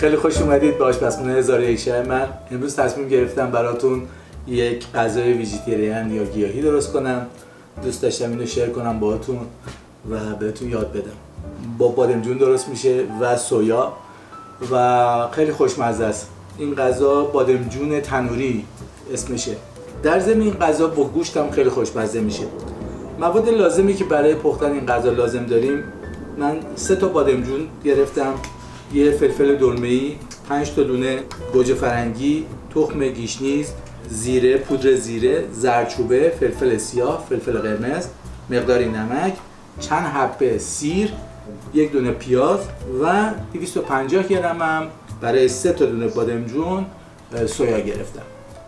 خیلی خوش اومدید به آشپزخونه 1001 شهر. من امروز تصمیم گرفتم براتون یک غذای ویژیتریان یا گیاهی درست کنم. دوست داشتم اینو شیر کنم باهاتون و بهتون یاد بدم. با بادمجون درست میشه و سویا و خیلی خوشمزه است. این غذا بادمجون تنوری اسمشه. در ضمن این غذا با گوشت هم خیلی خوشمزه میشه. مواد لازمی که برای پختن این غذا لازم داریم، من 3 تا بادمجون گرفتم، یه فلفل دلمه‌ای، 5 تا دونه گوجه فرنگی، تخم گیشنیز، زیره، پودر زیره، زردچوبه، فلفل سیاه، فلفل قرمز، مقداری نمک، چند حبه سیر، 1 دونه پیاز و 250 گرم هم برای 3 تا دونه بادمجون سویا گرفتم.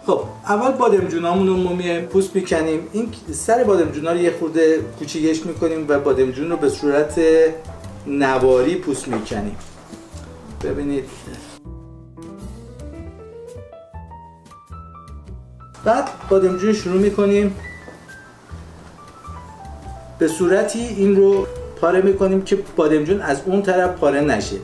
خب اول بادمجونامون رو ما پوست میکنیم. این سر بادمجونا رو یه خورده کوچیکش میکنیم و بادمجون رو به صورت نواری پوست میکنیم. ببینید. بعد بادمجون شروع میکنیم به صورتی این رو پاره میکنیم که بادمجون از اون طرف پاره نشه.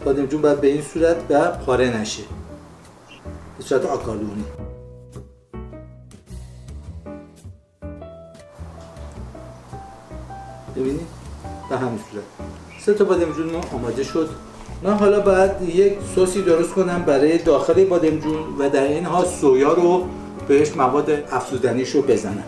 بادمجون باید به این صورت و پاره نشه، به صورت آکاردئونی. ببینید به همین صورت 3 تا بادمجون ما آماده شد. من حالا باید یک سوسی درست کنم برای داخل بادمجون و در این حال سویا رو بهش مواد افزودنیش رو بزنم.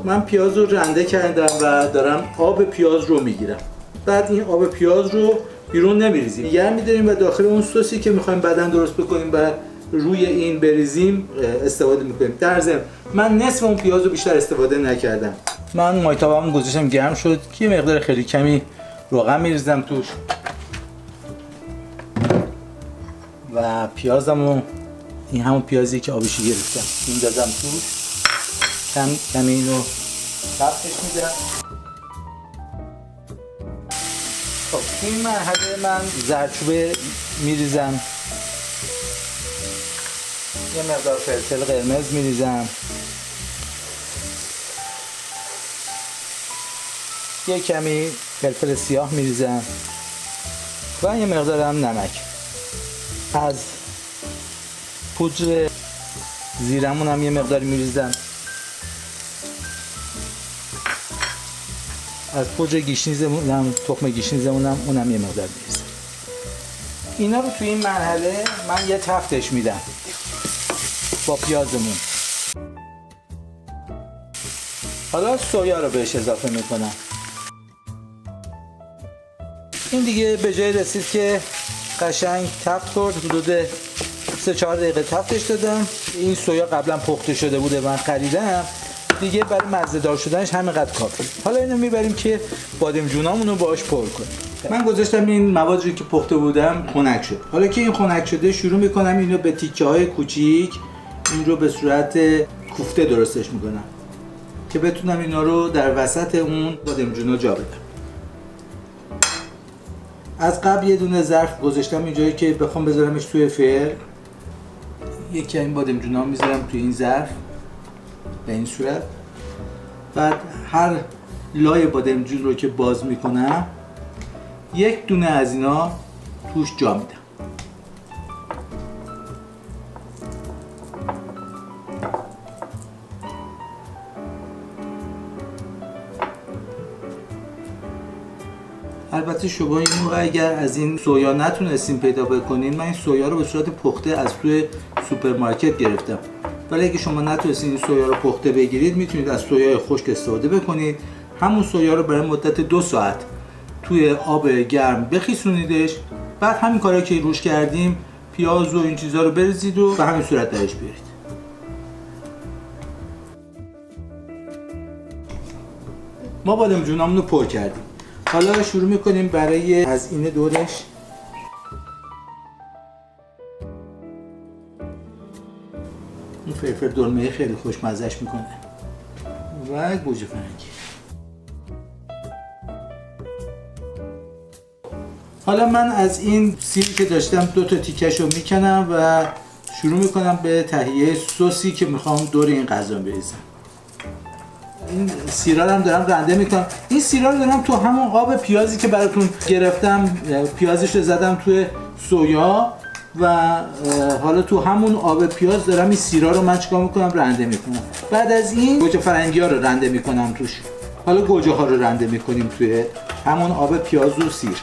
من پیاز رو رنده کردم و دارم آب پیاز رو میگیرم. بعد این آب پیاز رو بیرون نمیریزیم، نگه می‌داریم و داخل اون سوسی که می‌خوایم بعداً درست بکنیم و روی این بریزیم استفاده می‌کنیم. در ضمن من نصف اون پیاز رو بیشتر استفاده نکردم. من مایتابه‌مو گذاشتم گرم شد که یه مقدار خیلی کمی روغن می‌ریزم توش و پیازمو، این همون پیازی که آبشو گرفتم میندازم توش، کمی اینو تفتش میدم. خب این مرحله من زردچوبه میریزم، یه مقدار فلفل قرمز میریزم، یه کمی فلفل سیاه میریزم و یه مقدار هم نمک. از پودر زیرمون هم یه مقدار میریزم، از پودر گیشنیزمون هم، تخم گیشنیزمون هم اونم یه مقدار میریزم. اینا رو توی این مرحله من یه تفتش میدم با پیازمون. حالا سویا رو بهش اضافه میکنم. این دیگه به جای رسید که قشنگ تفت کرد. حدود 3-4 دقیقه تفتش دادم. این سویا قبلا پخته شده بوده، من خریدم دیگه، برای مزه دار شدنش همینقدر کافیه. حالا اینو میبریم که بادمجونامون رو باهاش پر کنیم. من گذاشتم این موادی که پخته بودم خنک شد. حالا که این خنک شده شروع میکنم اینو به تیکه‌های کوچیک این رو به صورت کوفته درستش میکنم که بتونم اینا رو در وسط اون بادمجونا جا بدم. از قبل یه دونه ظرف گذاشتم اینجایی که بخوام بذارمش توی فر. یکی این بادمجونا میذارم توی این ظرف به این صورت. بعد هر لای بادمجون رو که باز میکنم 1 دونه از اینا توش جا میدم. البته شما این موقع اگر از این سویا نتونستین پیدا بکنین، من این سویا رو به صورت پخته از توی سوپرمارکت گرفتم. ولی اگه شما نتونستین این سویا رو پخته بگیرید، میتونید از سویای خشک استفاده بکنید. همون سویا رو برای مدت 2 ساعت توی آب گرم بخیسونیدش. بعد همین کارا که روش کردیم، پیاز و این چیزا رو بریزید و به همین صورت درش بیارید. ما بادمجونامون رو پر کردیم. حالا شروع میکنیم برای تزیین دورش. این فلفل دلمه خیلی خوشمزه‌اش میکنه و گوجه فرنگی. حالا من از این سیری که داشتم 2 تا تیکش رو میکنم و شروع میکنم به تهیه سوسی که میخوام دور این غذا بریزم. این سیرا رو هم دارم رنده میکنم. این سیرا رو دارم تو همون آب پیازی که براتون گرفتم، پیازش رو زدم توی سویا و حالا تو همون آب پیاز دارم این سیرا رو من چیکار میکنم رنده میکنم. بعد از این گوجه فرنگی ها رو رنده میکنم توش. حالا گوجه ها رو رنده میکنیم توی همون آب پیاز و سیر.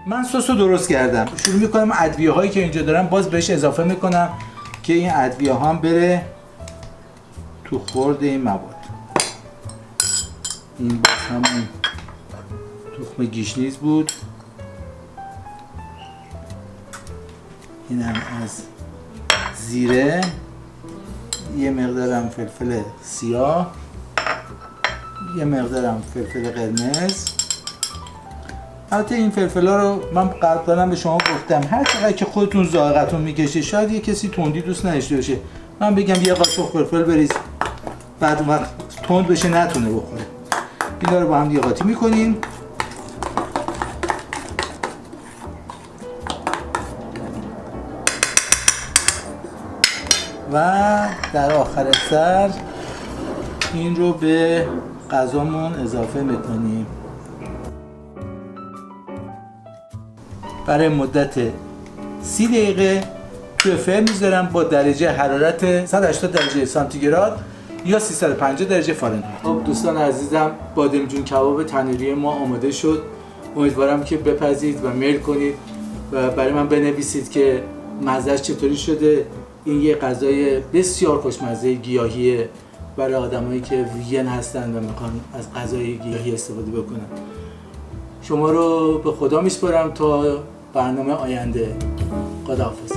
من سس رو درست کردم. شروع میکنم ادویه هایی که اینجا دارم باز بهش اضافه میکنم که این ادویه ها هم بره تو خورد این مواد. این باز همون تخم گیشنیز بود. این هم از زیره، یه مقدارم فلفل سیاه، یه مقدارم فلفل قرمز. البته این فلفلا رو من قبلا به شما گفتم هر چقدر که خودتون ذائقتون میکشه. شاید یه کسی تندی دوست نداشته باشه، من بگم یه قاشق فلفل بریز، بعد اون وقت تند بشه نتونه بخوره. اینا رو با هم یه قاطی میکنیم. و در آخر سر این رو به غذامون اضافه میکنیم. برای مدت 30 دقیقه توی فرن میذارم با درجه حرارت 180 درجه سانتیگراد یا 350 درجه فارنهایت. خب دوستان عزیزم، بادمجون کباب تنوری ما آماده شد. امیدوارم که بپزید و میل کنید و برای من بنویسید که مزهش چطوری شده. این یه غذای بسیار خوشمزه گیاهیه برای آدمایی که ویگن هستن و میخوان از غذای گیاهی استفاده بکنن. شما رو به خدا میسپارم تا برنامه آینده. خداحافظ.